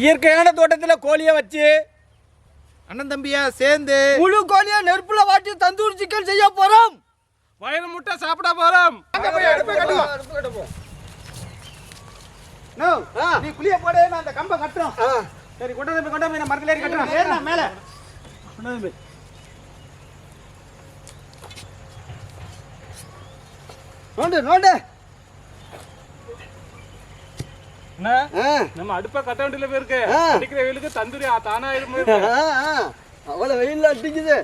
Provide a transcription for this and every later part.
இயற்கையான தோட்டத்தில் கோழியை வச்சு அண்ணன் தம்பியா சேர்ந்து முழு கோழியை நெருப்புல வாட்டி தந்தூரி சிக்கன் செய்ய போறோம். வயிறு முட்டை சாப்பிட போறோம். நீ குளிய போடு, நான் அந்த கம்பை கட்டுறோம். சரி, கொண்டு போய் நான் மரத்துல ஏறி கட்டுறேன். ஏறினா மேல கொண்டு போய் நோண்டு நோண்டு. நம்ம அடுப்ப கட்ட வேண்டிய பேருக்கு அடிக்கிற வெயிலுக்கு தந்தூரி தானா அவ்வளவு வெயில்ல அடிக்குது.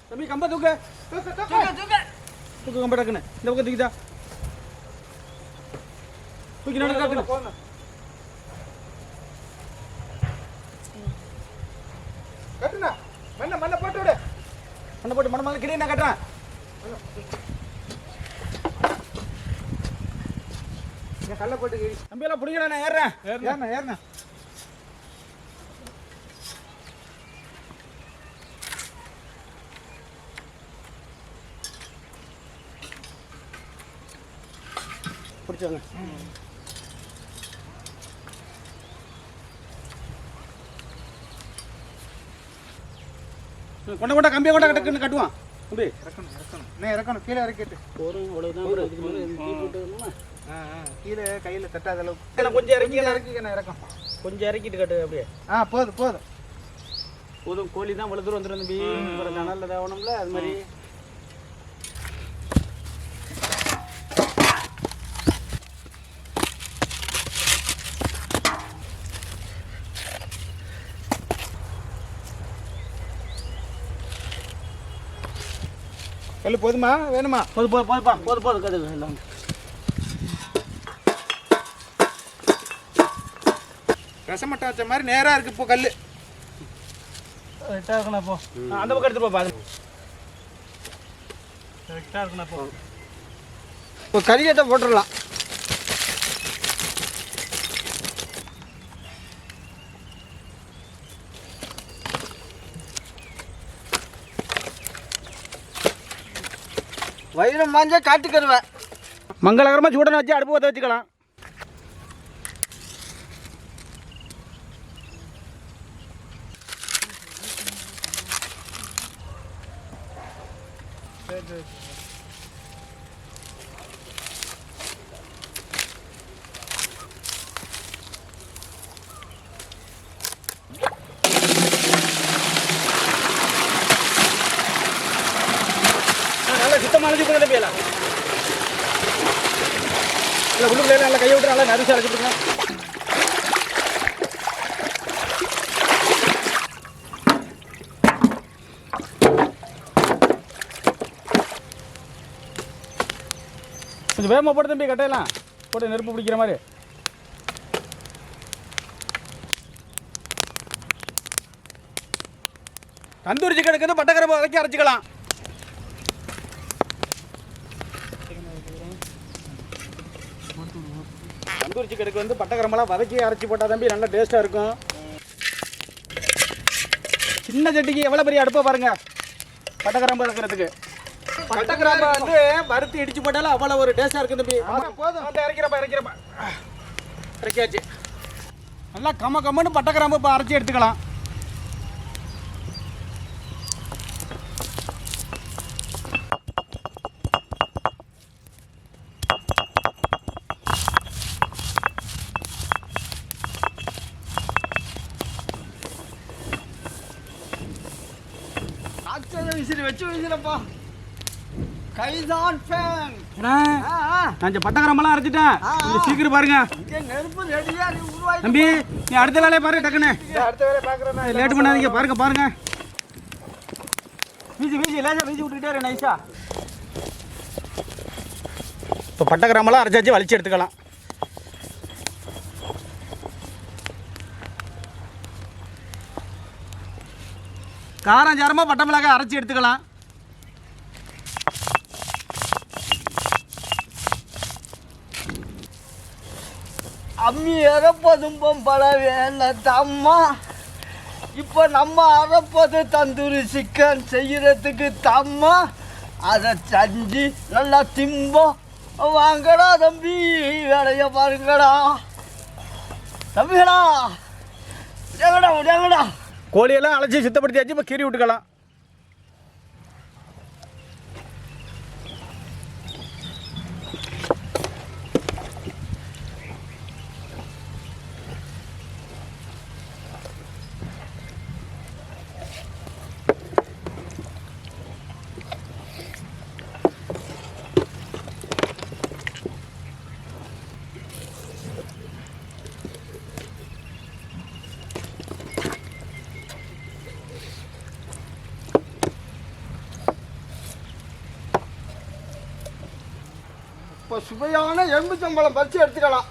தம்பி கம்ப தூக்கு தூக்கு கம்ப டக்குன்னு இந்த பக்கம் தூக்கிதா தூக்கி நடு காட்டுங்க. கட்டுனா மண்ண போட்டு விடு. மண்ண போட்டு மண்ண கிடி நான் கட்டுறேன். கல்ல போட்டு தம்பி எல்லாம் பிடிக்கல, நான் ஏறுறேன். ஏறினேன் பிடிச்சாங்க. கொண்ட கம்பியை கொண்ட கட்டுன்னு கட்டுவான். தம்பி இறக்கணும் கீழே இறக்கிட்டு கீழே கையில் தட்டாத அளவுக்கு கொஞ்சம் இறக்கம் கொஞ்சம் இறக்கிட்டு கட்டு அப்படியே. போதும் கோழி தான் இவ்வளோ தூரம் வந்துடும் தம்பி. நல்ல தேவனம்ல அது மாதிரி. கல் போதுமா வேணுமா? போதும் கட்டு எல்லாம். ரசமட்டை வச்ச மாதிரி நேரா இருக்கு இப்போ கல். கரெக்டாக இருக்கணும். அப்போ அந்த பக்கம் எடுத்து போப்பா. கரெக்டாக இருக்கணும். அப்போ இப்போ கறியத்தை போட்டுடலாம். வயிறு மாஞ்ச காட்டுக்கருவேன். மங்களகரமாக சூடனை வச்சு அடுப்பு பற்ற வச்சுக்கலாம். நல்லா சுத்தமாக அழைச்சி போய் போயிடலாம். இல்லை உள்ளுக்குள்ளே நல்லா கையை விட்டு நல்லா நரிசு அழைச்சி விட்டுருங்க. கொஞ்சம் வேகமாக போட்டு தம்பி கட்டையெல்லாம் போட்டு நெருப்பு பிடிக்கிற மாதிரி. தந்தூரி சிக்கனுக்கு வந்து பட்டக்கரை வதக்கி அரைச்சிக்கலாம். தந்தூரி சிக்கனுக்கு வந்து பட்டக்கரமெல்லாம் வதக்கி அரைச்சி போட்டால் தம்பி நல்லா டேஸ்ட்டாக இருக்கும். சின்ன சட்டிக்கு எவ்வளோ பெரிய அடுப்பை பாருங்கள் பட்டக்கரம்பு வதக்கிறதுக்கு. பட்டக்கிராம்பை வந்து வறுத்து இடிச்சு போட்டாலும் அவ்வளோ ஒரு டேஸ்டாக இருக்கும் தம்பி. போதும் இறக்கிறப்ப இறக்கியாச்சு. நல்லா கம்மன்னு பட்டக்கிராம்பு இப்போ அரைச்சி எடுத்துக்கலாம். வச்சுப்பா கைதான் ஃபேன். நான் பட்டக்கிராம்பெல்லாம் அரைச்சிட்டேன். சீக்கிரம் பாருங்க தம்பி. நீ அடுத்த வேலையை பாருங்க டக்குன்னு. அடுத்த வேலையை பார்க்குறேன். லேட் பண்ணாதீங்க. பாருங்க வீசி லேசாக வீசி விட்டுக்கிட்டே நைஸா. இப்போ பட்டக்கிராம்பெல்லாம் அரைச்சாச்சு வலிச்சு எடுத்துக்கலாம். காரம் சாரமாக பட்டை மிளகாய் அரைச்சி எடுத்துக்கலாம். அம்மி அரைப்பதும் பொம்பள வேலை தம்மா. இப்போ நம்ம அரைப்பது தந்தூரி சிக்கன் செய்யறதுக்கு தம்மா. அதை செஞ்சு நல்லா திம்போம். வாங்கடா தம்பி, வேலைய பாருங்கடா தம்பிகளா. எங்கடா எங்கடா கோழியெல்லாம் அழைச்சி சுத்தப்படுத்தியாச்சு. இப்போ கீறி விட்டுக்கலாம். இப்போ சுவையான எலும்புச்சம்பழம் பறித்து எடுத்துக்கலாம்.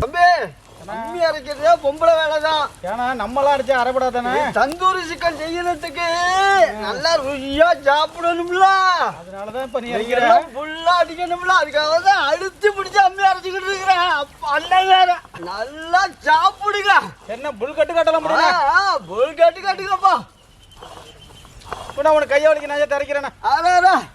தம்பி, அம்மி அரைக்கிறதே பொம்பளை வேலை தான். ஏன்னா நம்மளாம் அடிச்சா அரைப்படாதானே. தந்தூரி சிக்கன் செய்யறதுக்கு நல்லா ருசியா சாப்பிடணும்ல. அதனாலதான் இப்ப நீ அரைக்கிற. ஃபுல்லா அடிக்கணும்ல. அதுக்காக தான் அழுத்தி பிடிச்சி அம்மி அரைச்சிக்கிட்டு இருக்கிறேன். அண்ணன் வேற நல்லா சாப்பிடுங்க. என்ன புல் கட்டு கட்டலாம் முடியல. புல் கட்டு கட்டுங்கப்பா. இப்போ நான் உனக்கு கையை வலிக்க நான் தரைக்கிறேண்ணா. அதான்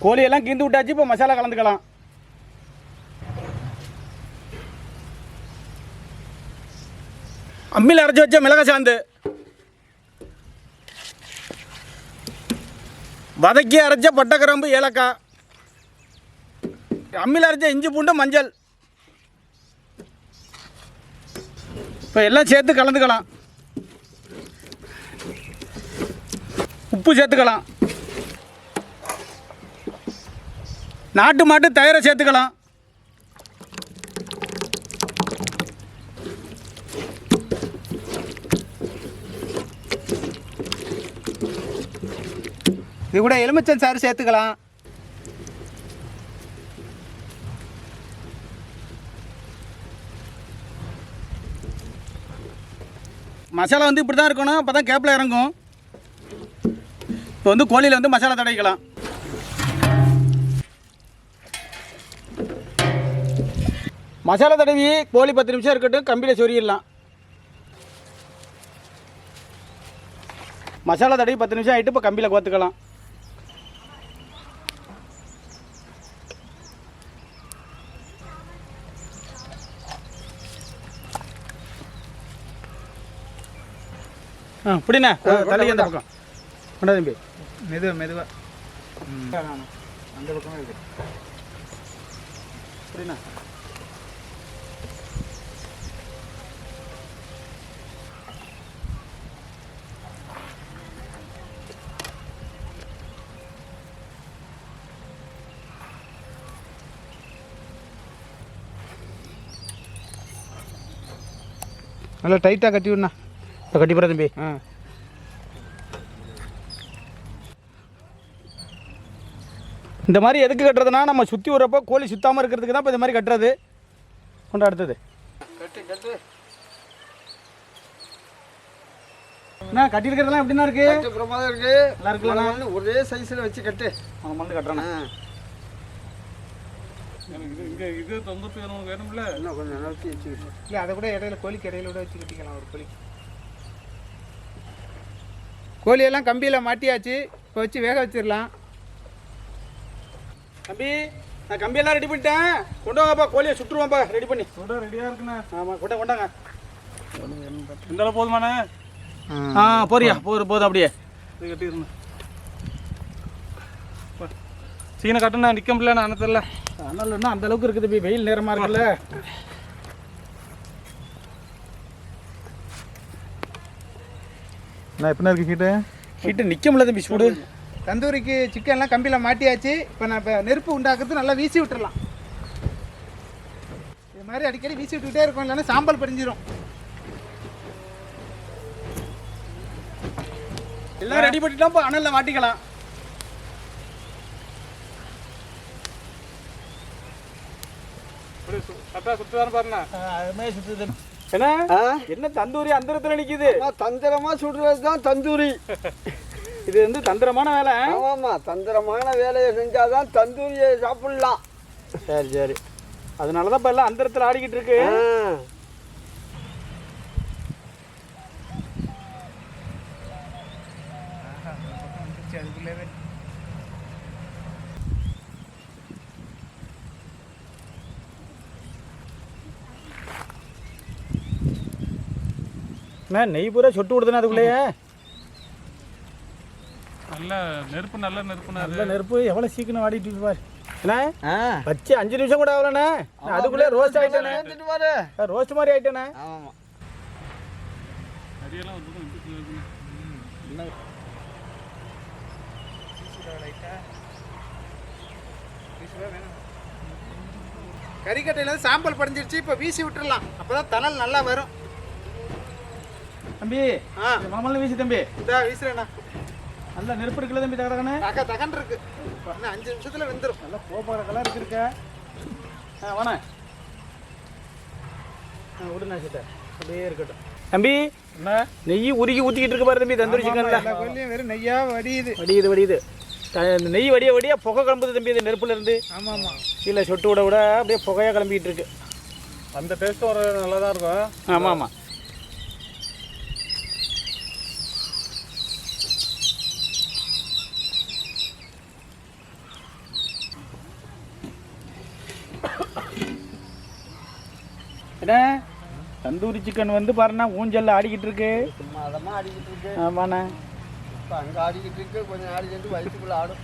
கோழியெல்லாம் கிந்து விட்டாச்சு. இப்போ மசாலா கலந்துக்கலாம். அம்மியில் அரைச்சி வச்ச மிளகாய் சாந்து, வதக்கி அரைச்ச பட்டை கிராம்பு ஏலக்காய், அம்மியில் அரைச்ச இஞ்சி பூண்டு மஞ்சள், இப்போ எல்லாம் சேர்த்து கலந்துக்கலாம். உப்பு சேர்த்துக்கலாம். நாட்டு மாட்டு தயிரை சேர்த்துக்கலாம். இது கூட எலுமிச்சம் சாறு சேர்த்துக்கலாம். மசாலா வந்து இப்படி தான் இருக்கணும். அப்போ தான் கேப்பில் இறங்கும். இப்போ வந்து கோழியில் வந்து மசாலா தடவிக்கலாம். மசாலா தடவி கோழி 10 நிமிஷம் இருக்கட்டும். கம்பியில் சொருகிடலாம். மசாலா தடவி 10 நிமிஷம் ஆகிட்டு இப்போ கம்பியில் கோத்துக்கலாம். இப்படிண்ணா தள்ளி அந்த பக்கம் கொண்டா தம்பி. மெதுவாக அந்த பக்கமே இருக்கு. இப்படிண்ணா நல்லா டைட்டாக கட்டி விடணா. இப்போ கட்டி போகிற தம்பி. இந்த மாதிரி எதுக்கு கட்டுறதுனா, நம்ம சுற்றி விட்றப்போ கோழி சுத்தாமல் இருக்கிறதுக்கு தான் இப்போ இந்த மாதிரி கட்டுறது. கொண்டா அடுத்தது கட்டு கட்டு. என்ன கட்டியிருக்கிறதுலாம் எப்படின்னா இருக்கு? பிரமாதம் இருக்கு. நல்லா இருக்குல்ல. ஒரே சைஸில் வச்சு கட்டு. அவன் மருந்து கட்டுறானே. இது தொந்தரவு வேணும்ல. இன்னும் கொஞ்சம் நிறுத்தி வச்சுக்கிட்டு. இல்லை, அதை கூட இடையில கோழிக்கு இடையில கூட வச்சு கட்டிக்கலாம். ஒரு கோழியெல்லாம் கம்பியில் மாட்டியாச்சு. இப்போ வச்சு வேக வச்சிடலாம். தம்பி, நான் கம்பியெல்லாம் ரெடி பண்ணிட்டேன். கொண்டு வாங்கப்பா, கோழியை சுட்டுருவான்ப்பா ரெடி பண்ணி. சுட ரெடியாக இருக்குண்ணா. ஆமாம், கொண்டாங்க. இந்த அளவு போதுமாண்ணே? போறியா? போதும் அப்படியே கட்டிடுங்க. சீனை கட்டுனா நிற்க முடியல. நான் தெரியல. அதனால இன்னும் அந்த அளவுக்கு இருக்குது தம்பி. வெயில் நேரமாக இருக்குல்ல. நான் எப்படின்னா இருக்கு ஹீட்டு நிற்க முடியல தம்பி. சூடு. தந்தூரிக்கு சிக்கன்லாம் கம்பியில் மாட்டியாச்சு. இப்போ நான் நெருப்பு உண்டாக்குறது நல்லா வீசி விட்டுறலாம். இது மாதிரி அடிக்கடி வீசி விட்டுக்கிட்டே இருக்கும், இல்லைன்னா சாம்பல் படிஞ்சிடும். எல்லாம் ரெடி பண்ணிட்டோம், அனல்ல வாட்டிக்கலாம். சுத்துதானே பாருண்ணா. அது மாதிரி சுற்றுது. என்ன என்ன தந்தூரி அந்தரத்துல நிக்குது? தந்திரமா சுடுறது தான் தந்தூரி. இது வந்து தந்திரமான வேலை. ஆமாம்மா, தந்திரமான வேலையை செஞ்சாதான் தந்தூரியை சாப்பிடலாம். சரி சரி, அதனாலதான் இப்ப எல்லாம் அந்தரத்துல ஆடிக்கிட்டு இருக்கு. அதுக்குள்ளே நெய் பூரா சொட்டு விடுதுன்னா அதுக்குள்ளேயே. நல்ல நெருப்பு நல்ல நெருப்பு எவ்வளவு சீக்கிரம் ஆடிட்டு இருக்கு பாரு. என்ன வச்சு 5 நிமிஷம் கூட ஆகலண்ணே, அதுக்குள்ளே ரோஸ்ட் ஆயிட்டேனே. ரோஸ்ட் மாதிரி ஆயிட்டேனே. ஆமாம், கறியெல்லாம் ஒரு பக்கம் விட்டுட்டு இருக்குண்ணே. கறிக்கட்டையில சாம்பல் படிஞ்சிருச்சு. இப்போ வீசி விட்டுறலாம், அப்பதான் தணல் நல்லா வரும். தம்பி மாமல்ல வீசி தம்பி. இந்த வீசுறேண்ணா, நல்லா நெருப்பு இருக்குல்ல தம்பி? தகன தகன் இருக்கு, இன்னும் 5 நிமிஷத்துல வெந்துடும். நல்லா போகிற கலர் இருக்க. வாண்ணே விடுண்ணா சீட்டை, அப்படியே இருக்கட்டும். தம்பி என்ன நெய் உருகி ஊற்றிக்கிட்டு இருக்கு பாரு தம்பி தந்தூரி சிக்கன்ல. வெறும் நெய்யா வடியுது. வடியுது. நெய் வடிய வடியா புகை கிளம்புது தம்பி இது நெருப்புல இருந்து. ஆமாம் ஆமாம், கீழே சொட்டு விட விட அப்படியே புகையாக கிளம்பிக்கிட்டு இருக்கு. அந்த டேஸ்ட் ஒரு நல்லா தான் இருக்கும். ஆமாம் ஆமாம். என்ன தந்தூரி சிக்கன் வந்து பாருண்ணா ஊஞ்சல்ல ஆடிக்கிட்டு இருக்கு. சும்மாதமாக ஆடிக்கிட்டு இருக்கு. ஆமாண்ணா, இப்போ அங்கே ஆடிக்கிட்டு இருக்கு, கொஞ்சம் ஆடி செஞ்சு வயிற்றுக்குள்ளே ஆடும்.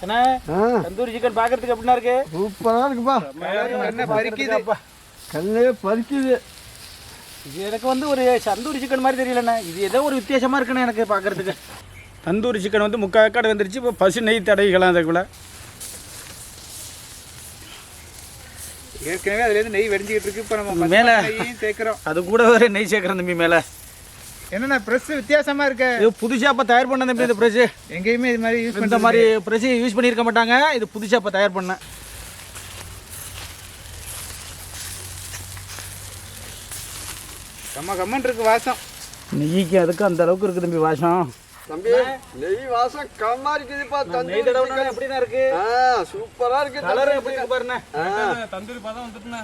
என்ன தந்தூரி சிக்கன் பார்க்கறதுக்கு எப்படின்னா இருக்கு? சூப்பராக இருக்குப்பா. என்ன பறிக்குது, கல்லே பறிக்குது. இது எனக்கு வந்து ஒரு தந்தூரி சிக்கன் மாதிரி தெரியலண்ணே, இது ஏதோ ஒரு வித்தியாசமாக இருக்குண்ணே எனக்கு பார்க்கறதுக்கு. தந்தூரி சிக்கன் வந்து 3/4 காடு வந்துருச்சு. இப்போ பசு நெய் தடவிக்கலாம் அதுக்குள்ள. ஏற்கனவே அதுலேருந்து நெய் வெடிஞ்சிக்கிட்டு இருக்கு. இப்போ நம்ம மேலே நெய்யும் சேர்க்குறோம். அது கூட வேறு நெய் சேர்க்குறேன் தம்பி மேலே. என்னென்ன ப்ரெஸ் வித்தியாசமா இருக்கு. இது புதுசாக இப்போ தயார் பண்ண தம்பி. இந்த ப்ரெஸ்ஸு எங்கேயுமே இது மாதிரி யூஸ் இந்த மாதிரி ப்ரெஸ் யூஸ் பண்ணியிருக்க மாட்டாங்க. இது புதுசாக இப்போ தயார் பண்ணேன். கம்மன் இருக்கு வாசம். நெய்க்கு அதுக்கு அந்த அளவுக்கு இருக்குது தம்பி வாசம். தம்பி நெய் வாசம் கம்மா இருக்குதுப்பா. நெய் தடவை எப்படின்னா இருக்கு? சூப்பரா இருக்கு. கலர் எப்படி இருக்கு பாருண்ணே. தந்தூரி பதம் வந்துட்டுண்ணே.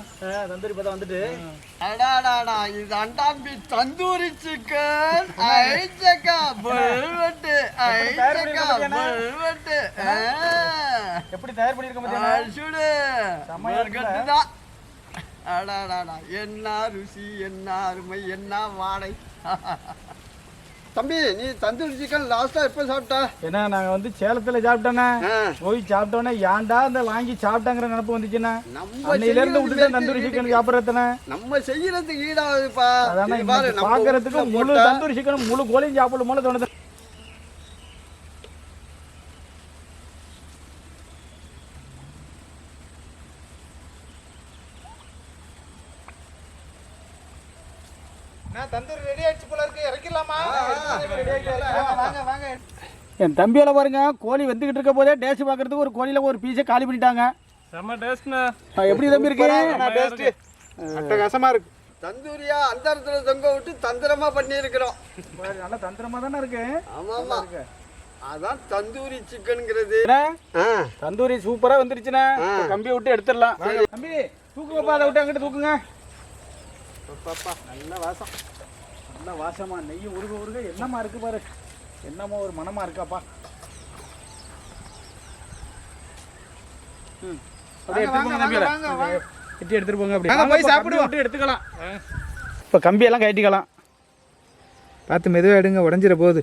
தந்தூரி பதம் வந்துட்டு. அடாடாடா, இது அண்டாம்பி தந்தூரி சிக்கன். ஐச்சக்கா பல்வட்டு, ஐச்சக்கா பல்வட்டு. எப்படி தயார் பண்ணியிருக்க மாட்டேன் சுடு கட்டுதான். அடாடாடா, என்ன ருசி, என்ன அருமை, என்ன வாடை. தம்பி, நீ தந்தூரி சிக்கன் லாஸ்டா எப்போ சாப்பிட்டா? ஏன்னா நாங்கள் வந்து சேலத்தில் சாப்பிட்டோண்ணே. போய் சாப்பிட்டோன்னே ஏன்டா இந்த வாங்கி சாப்பிட்டாங்கிற நினப்பு வந்துச்சுண்ணே. அன்னையிலேருந்து விட்டுட்டு தந்தூரி சிக்கன் சாப்பிட்றதுண்ணே. நம்ம செய்யறதுக்கு ஈடாகுதுப்பா. அதானே பார்க்கறதுக்கு முழு தந்தூரி சிக்கனும் முழு கோழியும் சாப்பிடும் போல தோணுது. தந்தூரி ரெடி ஆயிடுச்சு போல இருக்கு. இறக்கிடலாமா? வாங்க வாங்க. என் தம்பியோட பாருங்க, கோழி வெந்துக்கிட்டு இருக்க போதே டேஸ்ட் பார்க்கறதுக்கு ஒரு கோழியில் ஒரு பீஸை காலி பண்ணிட்டாங்க. செம்ம டேஸ்ட்ண்ணே. எப்படி தம்பி இருக்கு? டேஸ்ட் அட்டகாசமா இருக்கு. தந்தூரியா அந்த இடத்துல தொங்க விட்டு தந்திரமா பண்ணி இருக்கிறோம். நல்ல தந்திரமா தானே இருக்கு. ஆமா ஆமா, அதான் தந்தூரி சிக்கன்ங்கிறது. தந்தூரி சூப்பரா வந்துருச்சுண்ணே. கம்பியை விட்டு எடுத்துடலாம். தம்பி தூக்குங்கப்பா, அதை விட்டு அங்கிட்டு தூக்குங்க. நல்ல வாசம், நல்ல வாசமா நெய் உருக உருக என்னமா இருக்கு பாரு. என்னமோ ஒரு மனமா இருக்காப்பா. அப்படியே எடுத்துட்டு போங்க தம்பி. வெட்டி எடுத்துட்டு போங்க. அப்படி வாங்க, போய் சாப்பிடுவோம். விட்டு எடுத்துக்கலாம். இப்போ கம்பியெல்லாம் கட்டிக்கலாம். பார்த்து மெதுவாக எடுங்க, உடஞ்சிட போகுது.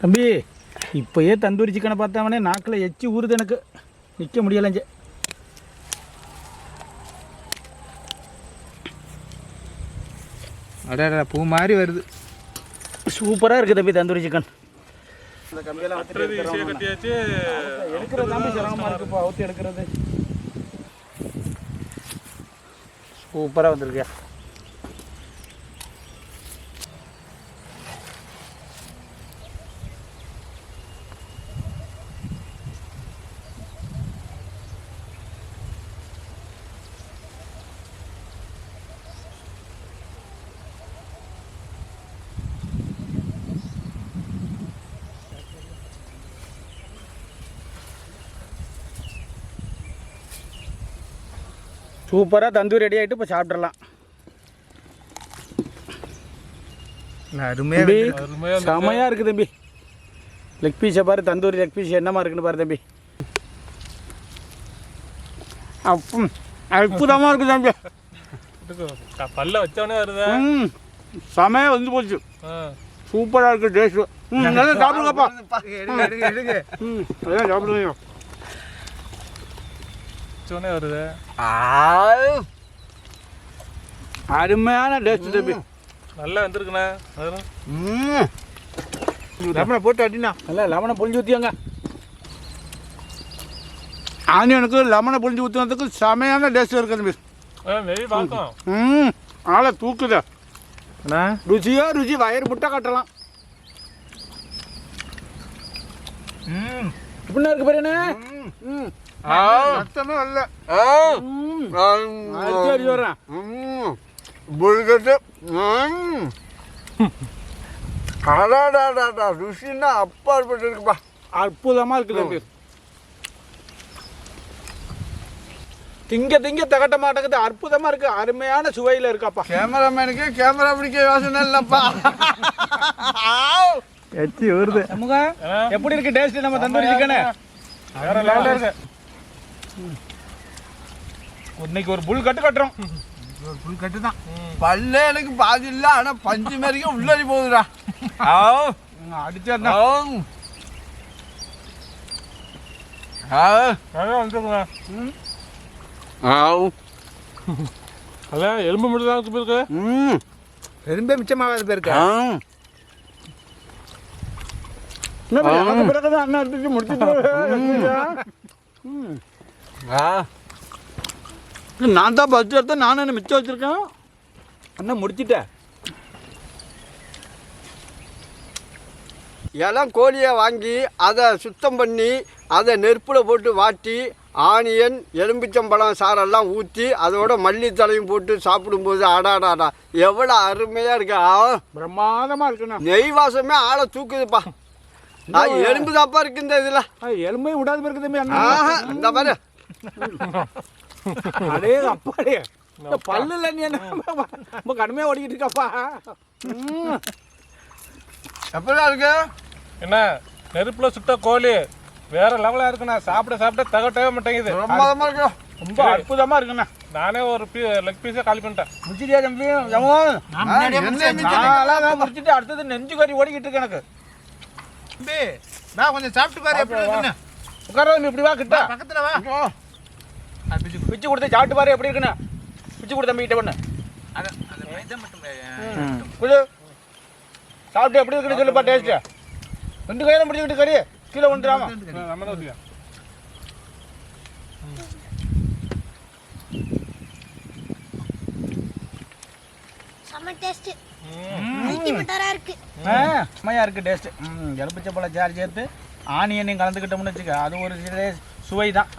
தம்பி இப்போயே தந்தூரி சிக்கனை பார்த்தாவனே நாக்கில் எச்சி ஊறுது, எனக்கு நிற்க முடியலைஞ்சு. அடடா, பூ மாதிரி வருது. சூப்பராக இருக்குது தம்பி தந்தூரி சிக்கன். இந்த கம்பியெல்லாம் ஈஸியாக கட்டியாச்சு. எடுக்கிறது தம்பி சிரமமாக இருக்குப்பா, ஊற்றி எடுக்கிறது. சூப்பராக வந்திருக்கியா. சூப்பராக தந்தூரி ரெடி ஆகிட்டு இப்போ சாப்பிட்றலாம். அருமையாக செமையாக இருக்குது தம்பி. லெக் பீஸை பாரு, தந்தூரி லெக் பீஸ் என்னமா இருக்குன்னு பாரு தம்பி. அற்புதமாக இருக்குது தம்பி. பல்ல வச்சவனே வருதா? செமையாக வந்து போச்சு. சூப்பராக இருக்குது டேஸ்ட்டு. நல்லா சாப்பிடுங்கப்பா. எடுங்க. நல்லா சாப்பிடுங்க. வச்சவனே வருது. அருமையான டேஸ்ட் தம்பி. நல்லா வந்துருக்குண்ணா. லெமனை போட்டு அடினா. நல்லா லெமனை புழிஞ்சு ஊற்றியாங்க. ஆனியனுக்கு லெமனை புழிஞ்சு ஊற்றுனதுக்கு செமையான டேஸ்ட் இருக்குது தம்பி. நெய் பார்க்கும். ஆளை தூக்குதா. ருசியோ ருசி, வயிறு முட்டை கட்டலாம். இப்படின்னா இருக்கு பாரு. சத்தமே வரல. சரி வரேன். ருசின்னா அப்பாற்பட்டு இருக்குப்பா. அற்புதமாக இருக்குது தம்பி. திங்க திங்க தகட்ட மாட்டேங்குது. அற்புதமாக இருக்குது. அருமையான சுவையில் இருக்காப்பா. கேமராமேனுக்கு கேமரா பிடிக்க யோசனை இல்லைப்பா. எச்சி வருது. சமூகா எப்படி இருக்கு டேஸ்ட் நம்ம தந்தூரி சிக்கனு? வேற லெவலில் இருக்கு. இன்னைக்கு ஒரு புல் கட்டு கட்டுறோம். ஒரு புல் கட்டு தான். பல்லே எனக்கு பாதி இல்லை, ஆனால் பஞ்சு மாதிரிக்கும் உள்ளடி போகுதுடா. அடிச்சா நல்லா வந்துருக்குண்ணா. அதான் எலும்பு மட்டும் தான் இருக்கு. பெரும்பே மிச்சமாகாது பேருக்கு. பிறகுதான் அண்ணா எடுத்துட்டு முடிச்சுட்டு நான் தான் பஸ் எடுத்தேன். நானும் என்ன மிச்சம் வச்சிருக்கேன். அண்ணா முடிச்சிட்டேன். இளம் கோழியை வாங்கி அதை சுத்தம் பண்ணி அதை நெருப்பில் போட்டு வாட்டி ஆனியன் எலும்பிச்சம்பழம் சாரெல்லாம் ஊற்றி அதோட மல்லித்தலையும் போட்டு சாப்பிடும்போது அடாடாடா எவ்வளோ அருமையாக இருக்கா. பிரமாதமாக இருக்குண்ணா. நெய் வாசமே ஆளை தூக்குதுப்பா. எலும்பு தாப்பா இருக்கு இந்த இதில். எலும்பே விடாது இருக்குது தம்பி. ஆஹா, இந்த பாரு. அடே அப்பாடே, பல்லு இல்லை நீ என்ன ரொம்ப கடுமையாக ஓடிக்கிட்டு இருக்காப்பா. எப்படிதான் இருக்கு? என்ன நெருப்புல சுட்ட கோழி வேற லெவலா இருக்குண்ணா. சாப்பிட சாப்பிட தகட்டவே மாட்டேங்குது. பிரமாதமாக இருக்கு. ரொம்ப அற்புதமாக இருக்குண்ணா. நானே ஒரு லெக் பீஸே காலி பண்ணிட்டேன். முடிச்சிட்டியா தம்பி? முடிச்சுட்டு அடுத்தது நெஞ்சு கறி ஓடிக்கிட்டு இருக்கு எனக்கு. தம்பி நான் கொஞ்சம் சாப்பிட்டு பாரு எப்படி இருக்குன்னு. உட்கார தம்பி, இப்படி வா கிட்ட. பக்கத்தில் வா. பிச்சு கொடுத்து சாப்பிட்டு பாரு எப்படி இருக்குண்ணா. பிச்சு கொடு தம்பி கிட்ட பண்ணு. குடு சாப்பிட்டு எப்படி இருக்குன்னு சொல்லுப்பா. டேஸ்ட்டு 2 கையில முடிச்சுக்கிட்டு கறி கீழே வந்துடாம. நம்ம தான் ஊற்றியா. செம்ம டேஸ்ட். அல்டிமேட்டா இருக்கு. செம்மையா இருக்கு டேஸ்ட். எலுமிச்சம்பழம் சாறு சேர்த்து ஆனியனையும் கலந்துக்கிட்டோம்னு வச்சுக்க, அது ஒரு சுவை தான்.